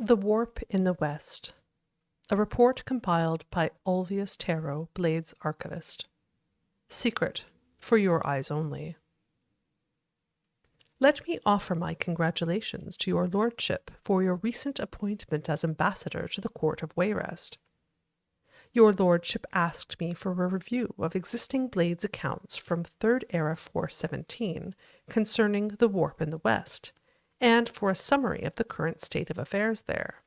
The Warp in the West. A report compiled by Ulvius Tarot, Blades Archivist. Secret, for your eyes only. Let me offer my congratulations to your lordship for your recent appointment as ambassador to the court of Wayrest. Your lordship asked me for a review of existing Blades accounts from 3rd Era 417 concerning the Warp in the West, and for a summary of the current state of affairs there.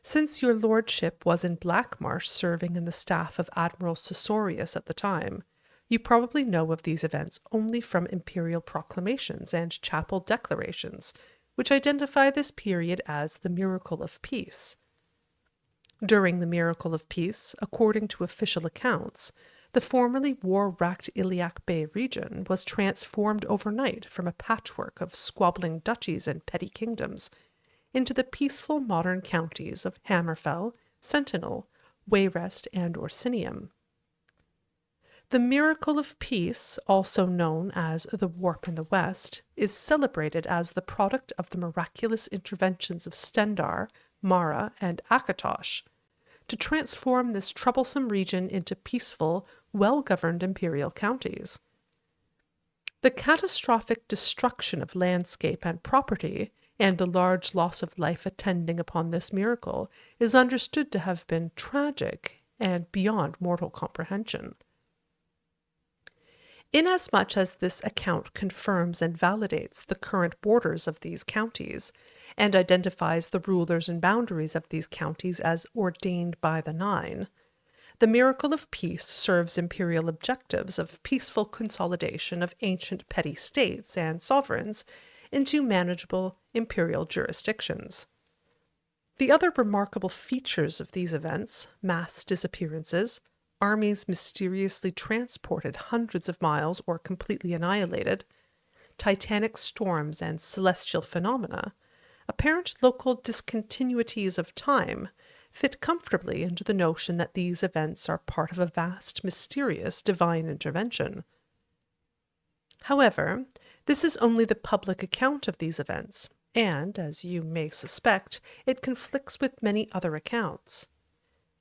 Since your lordship was in Blackmarsh serving in the staff of Admiral Cesorius at the time, you probably know of these events only from imperial proclamations and chapel declarations, which identify this period as the Miracle of Peace. During the Miracle of Peace, according to official accounts, the formerly war-racked Iliac Bay region was transformed overnight from a patchwork of squabbling duchies and petty kingdoms into the peaceful modern counties of Hammerfell, Sentinel, Wayrest, and Orsinium. The Miracle of Peace, also known as the Warp in the West, is celebrated as the product of the miraculous interventions of Stendar, Mara, and Akatosh to transform this troublesome region into peaceful, well-governed imperial counties. The catastrophic destruction of landscape and property, and the large loss of life attending upon this miracle, is understood to have been tragic and beyond mortal comprehension. Inasmuch as this account confirms and validates the current borders of these counties, and identifies the rulers and boundaries of these counties as ordained by the Nine, the Miracle of Peace serves imperial objectives of peaceful consolidation of ancient petty states and sovereigns into manageable imperial jurisdictions. The other remarkable features of these events, mass disappearances, armies mysteriously transported hundreds of miles or completely annihilated, titanic storms and celestial phenomena, apparent local discontinuities of time, fit comfortably into the notion that these events are part of a vast, mysterious divine intervention. However, this is only the public account of these events, and, as you may suspect, it conflicts with many other accounts.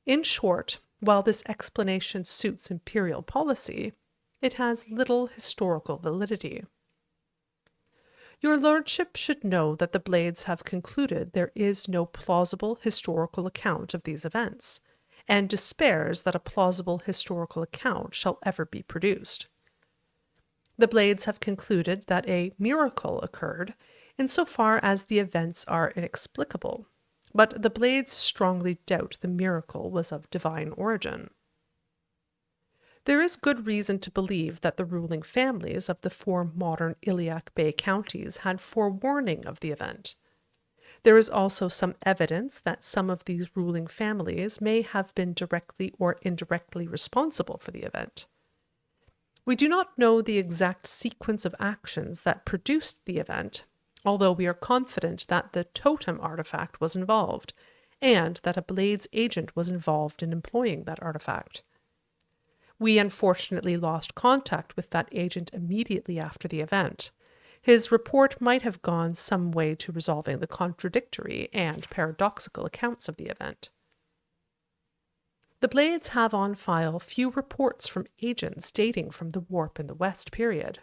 In short, while this explanation suits imperial policy, it has little historical validity. Your lordship should know that the Blades have concluded there is no plausible historical account of these events, and despairs that a plausible historical account shall ever be produced. The Blades have concluded that a miracle occurred, insofar as the events are inexplicable, but the Blades strongly doubt the miracle was of divine origin. There is good reason to believe that the ruling families of the 4 modern Iliac Bay counties had forewarning of the event. There is also some evidence that some of these ruling families may have been directly or indirectly responsible for the event. We do not know the exact sequence of actions that produced the event, although we are confident that the totem artifact was involved, and that a Blades agent was involved in employing that artifact. We unfortunately lost contact with that agent immediately after the event. His report might have gone some way to resolving the contradictory and paradoxical accounts of the event. The Blades have on file few reports from agents dating from the Warp in the West period.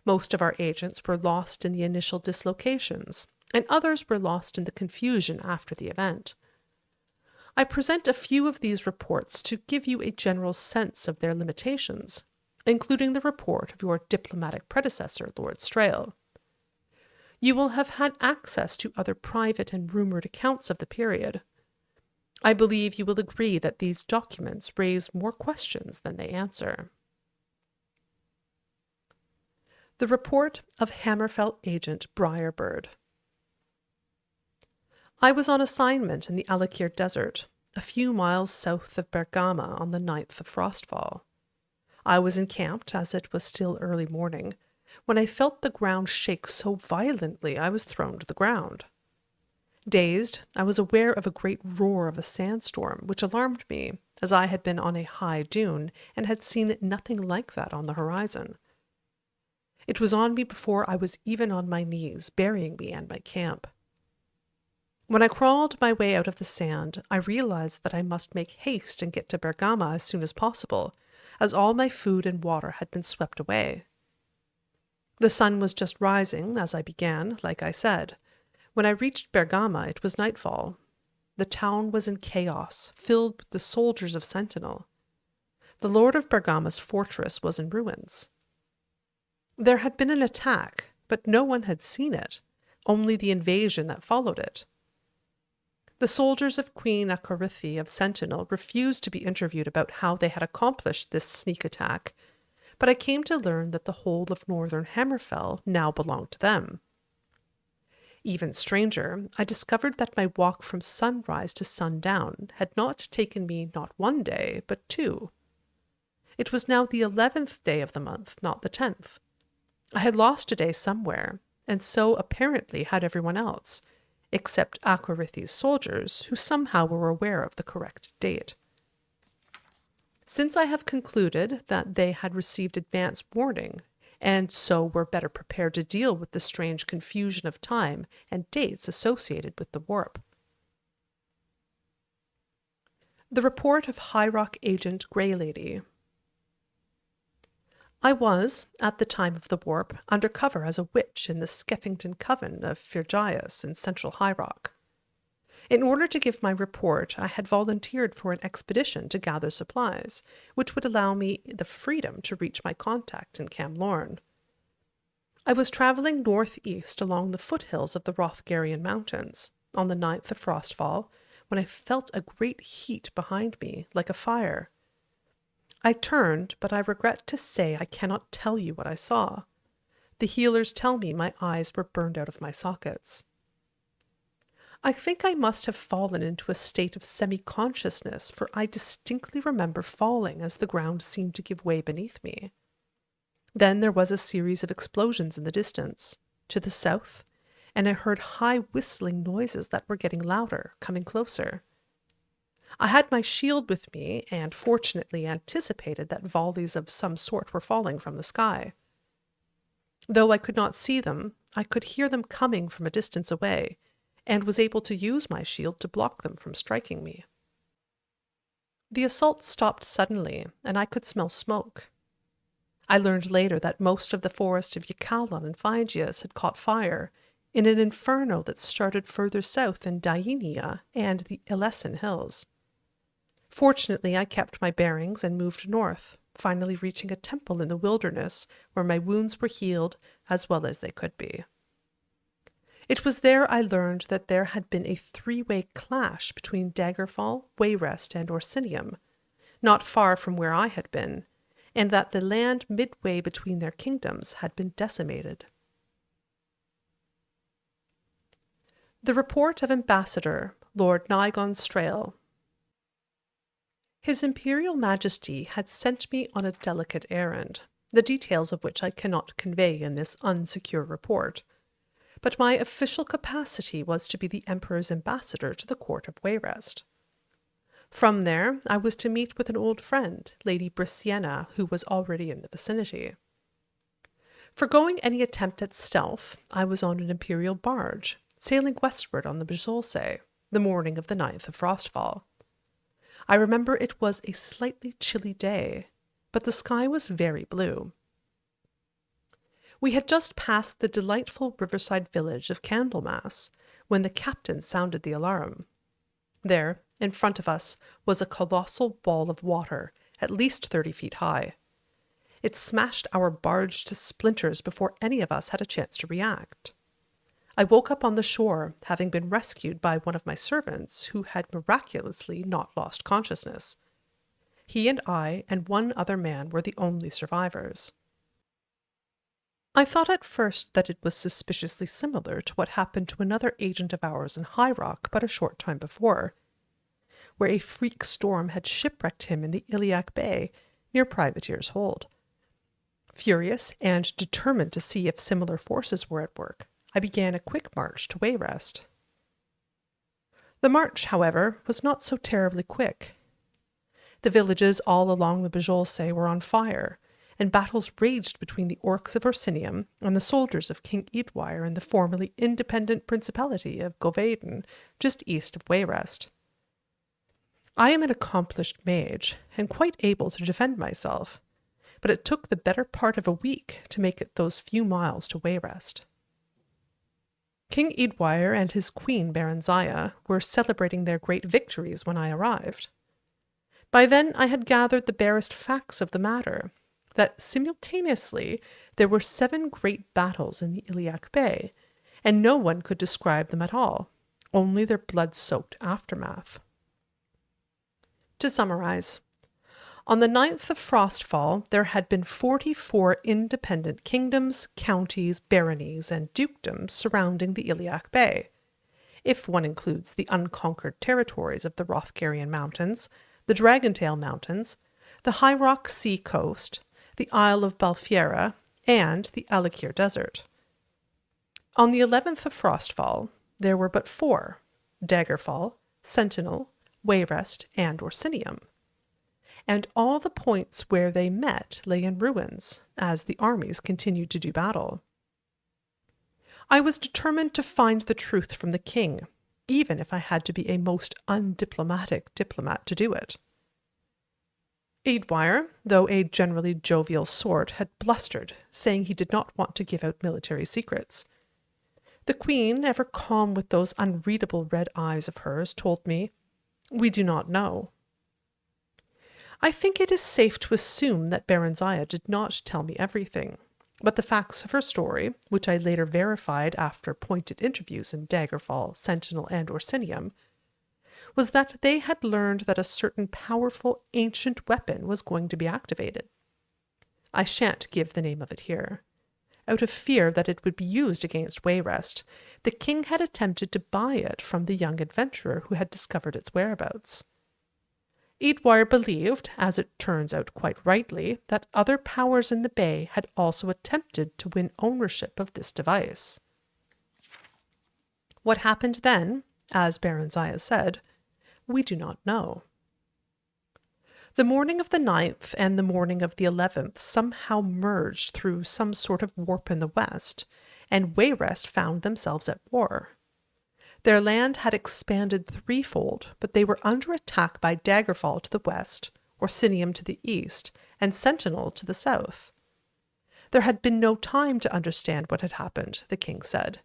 Most of our agents were lost in the initial dislocations, and others were lost in the confusion after the event. I present a few of these reports to give you a general sense of their limitations, including the report of your diplomatic predecessor, Lord Strail. You will have had access to other private and rumored accounts of the period. I believe you will agree that these documents raise more questions than they answer. The report of Hammerfell agent Briarbird. I was on assignment in the Alakir Desert, a few miles south of Bergama on the 9th of Frostfall. I was encamped, as it was still early morning, when I felt the ground shake so violently I was thrown to the ground. Dazed, I was aware of a great roar of a sandstorm, which alarmed me, as I had been on a high dune and had seen nothing like that on the horizon. It was on me before I was even on my knees, burying me and my camp. When I crawled my way out of the sand, I realized that I must make haste and get to Bergama as soon as possible, as all my food and water had been swept away. The sun was just rising as I began, like I said. When I reached Bergama, it was nightfall. The town was in chaos, filled with the soldiers of Sentinel. The lord of Bergama's fortress was in ruins. There had been an attack, but no one had seen it, only the invasion that followed it. The soldiers of Queen Akarithi of Sentinel refused to be interviewed about how they had accomplished this sneak attack, but I came to learn that the whole of northern Hammerfell now belonged to them. Even stranger, I discovered that my walk from sunrise to sundown had not taken me not 1 day, but 2. It was now the 11th day of the month, not the 10th. I had lost a day somewhere, and so apparently had everyone else, except Akarithi's soldiers, who somehow were aware of the correct date. Since I have concluded that they had received advance warning, and so were better prepared to deal with the strange confusion of time and dates associated with the warp. The report of High Rock Agent Grey Lady. I was, at the time of the warp, undercover as a witch in the Skeffington Coven of Firgias in central High Rock. In order to give my report, I had volunteered for an expedition to gather supplies, which would allow me the freedom to reach my contact in Camlorn. I was traveling northeast along the foothills of the Rothgarian Mountains, on the 9th of Frostfall, when I felt a great heat behind me, like a fire. I turned, but I regret to say I cannot tell you what I saw. The healers tell me my eyes were burned out of my sockets. I think I must have fallen into a state of semi-consciousness, for I distinctly remember falling as the ground seemed to give way beneath me. Then there was a series of explosions in the distance, to the south, and I heard high whistling noises that were getting louder, coming closer. I had my shield with me, and fortunately anticipated that volleys of some sort were falling from the sky. Though I could not see them, I could hear them coming from a distance away, and was able to use my shield to block them from striking me. The assault stopped suddenly, and I could smell smoke. I learned later that most of the forest of Ykalon and Phygias had caught fire in an inferno that started further south in Dienia and the Ilesen Hills. Fortunately, I kept my bearings and moved north, finally reaching a temple in the wilderness where my wounds were healed as well as they could be. It was there I learned that there had been a 3-way clash between Daggerfall, Wayrest, and Orsinium, not far from where I had been, and that the land midway between their kingdoms had been decimated. The report of Ambassador Lord Nigon Strail. His Imperial Majesty had sent me on a delicate errand, the details of which I cannot convey in this unsecure report, but my official capacity was to be the Emperor's ambassador to the court of Wayrest. From there, I was to meet with an old friend, Lady Brisciena, who was already in the vicinity. Foregoing any attempt at stealth, I was on an imperial barge, sailing westward on the Bijolse, the morning of the 9th of Frostfall. I remember it was a slightly chilly day, but the sky was very blue. We had just passed the delightful riverside village of Candlemas when the captain sounded the alarm. There, in front of us, was a colossal ball of water, at least 30 feet high. It smashed our barge to splinters before any of us had a chance to react. I woke up on the shore, having been rescued by one of my servants who had miraculously not lost consciousness. He and I and one other man were the only survivors. I thought at first that it was suspiciously similar to what happened to another agent of ours in High Rock but a short time before, where a freak storm had shipwrecked him in the Iliac Bay near Privateer's Hold. Furious and determined to see if similar forces were at work, I began a quick march to Wayrest. The march, however, was not so terribly quick. The villages all along the Bijolse were on fire, and battles raged between the orcs of Orsinium and the soldiers of King Eadwire in the formerly independent principality of Govaden, just east of Wayrest. I am an accomplished mage, and quite able to defend myself, but it took the better part of a week to make it those few miles to Wayrest. King Eadwire and his queen Berenziah were celebrating their great victories when I arrived. By then I had gathered the barest facts of the matter, that simultaneously there were 7 great battles in the Iliac Bay, and no one could describe them at all, only their blood-soaked aftermath. To summarize, on the 9th of Frostfall, there had been 44 independent kingdoms, counties, baronies, and dukedoms surrounding the Iliac Bay, if one includes the unconquered territories of the Hrothgarian Mountains, the Dragontail Mountains, the High Rock Sea Coast, the Isle of Balfiera, and the Alakir Desert. On the 11th of Frostfall, there were but 4, Daggerfall, Sentinel, Wayrest, and Orsinium. And all the points where they met lay in ruins, as the armies continued to do battle. I was determined to find the truth from the king, even if I had to be a most undiplomatic diplomat to do it. Eadwire, though a generally jovial sort, had blustered, saying he did not want to give out military secrets. The queen, ever calm with those unreadable red eyes of hers, told me, "We do not know." I think it is safe to assume that Berenziah did not tell me everything, but the facts of her story, which I later verified after pointed interviews in Daggerfall, Sentinel, and Orsinium, was that they had learned that a certain powerful ancient weapon was going to be activated. I shan't give the name of it here. Out of fear that it would be used against Wayrest, the king had attempted to buy it from the young adventurer who had discovered its whereabouts. Eadwire believed, as it turns out quite rightly, that other powers in the bay had also attempted to win ownership of this device. What happened then, as Berenziah said, we do not know. The morning of the 9th and the morning of the 11th somehow merged through some sort of warp in the west, and Wayrest found themselves at war. Their land had expanded threefold, but they were under attack by Daggerfall to the west, Orsinium to the east, and Sentinel to the south. There had been no time to understand what had happened, the king said.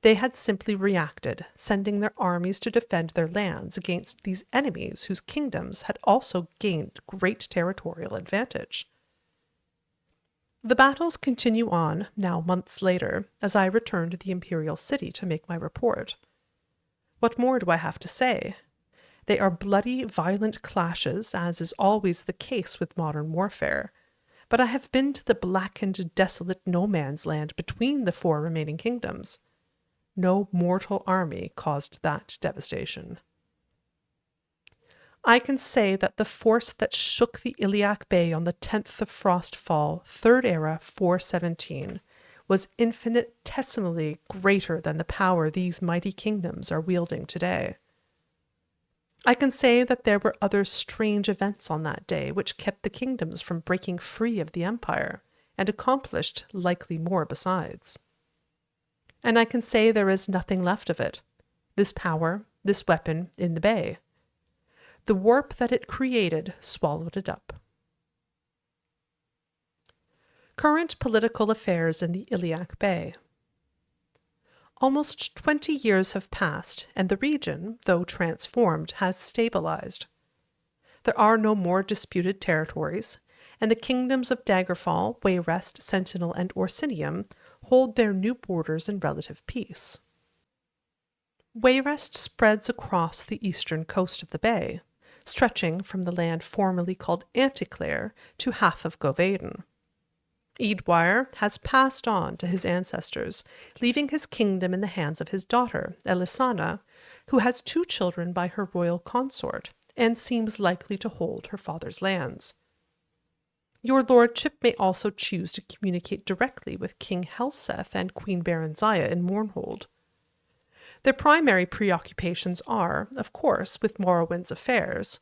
They had simply reacted, sending their armies to defend their lands against these enemies whose kingdoms had also gained great territorial advantage. The battles continue on, now months later, as I return to the imperial city to make my report. What more do I have to say? They are bloody, violent clashes, as is always the case with modern warfare, but I have been to the blackened, desolate no-man's land between the 4 remaining kingdoms. No mortal army caused that devastation. I can say that the force that shook the Iliac Bay on the 10th of Frostfall, 3rd Era 417, was infinitesimally greater than the power these mighty kingdoms are wielding today. I can say that there were other strange events on that day which kept the kingdoms from breaking free of the empire, and accomplished likely more besides. And I can say there is nothing left of it, this power, this weapon, in the bay. The warp that it created swallowed it up. Current political affairs in the Iliac Bay. Almost 20 years have passed, and the region, though transformed, has stabilized. There are no more disputed territories, and the kingdoms of Daggerfall, Wayrest, Sentinel, and Orsinium hold their new borders in relative peace. Wayrest spreads across the eastern coast of the bay, stretching from the land formerly called Anticlair to half of Govaden. Eadwire has passed on to his ancestors, leaving his kingdom in the hands of his daughter, Elisana, who has 2 children by her royal consort, and seems likely to hold her father's lands. Your lordship may also choose to communicate directly with King Helseth and Queen Berenziah in Mournhold. Their primary preoccupations are, of course, with Morrowind's affairs,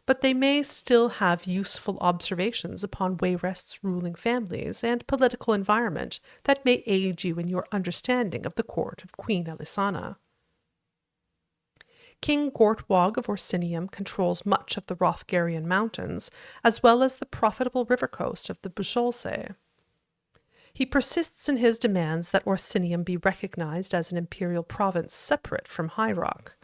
but they may still have useful observations upon Wayrest's ruling families and political environment that may aid you in your understanding of the court of Queen Elisana. King Gortwog of Orsinium controls much of the Rothgarian mountains, as well as the profitable river coast of the Bucholse. He persists in his demands that Orsinium be recognized as an imperial province separate from High Rock.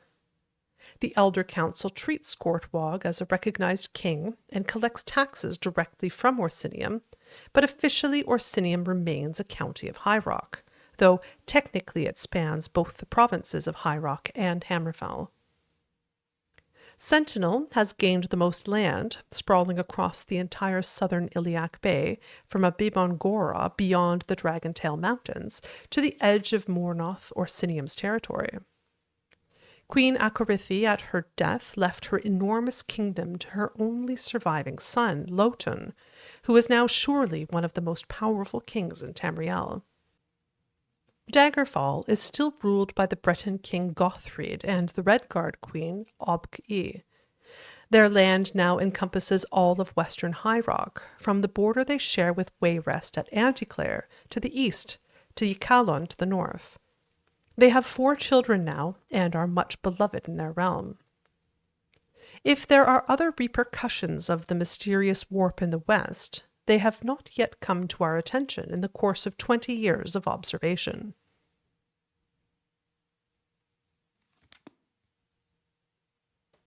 The Elder Council treats Gortwog as a recognized king and collects taxes directly from Orsinium, but officially Orsinium remains a county of High Rock, though technically it spans both the provinces of High Rock and Hammerfell. Sentinel has gained the most land, sprawling across the entire southern Iliac Bay, from Abibongora beyond the Dragontail Mountains to the edge of Mornoth, Orsinium's territory. Queen Akorithi at her death left her enormous kingdom to her only surviving son, Lotun, who is now surely one of the most powerful kings in Tamriel. Daggerfall is still ruled by the Breton king Gothfried and the Redguard queen Obk-e. Their land now encompasses all of western High Rock, from the border they share with Wayrest at Anticlare to the east, to Ycalon to the north. They have 4 children now, and are much beloved in their realm. If there are other repercussions of the mysterious warp in the west, they have not yet come to our attention in the course of 20 years of observation.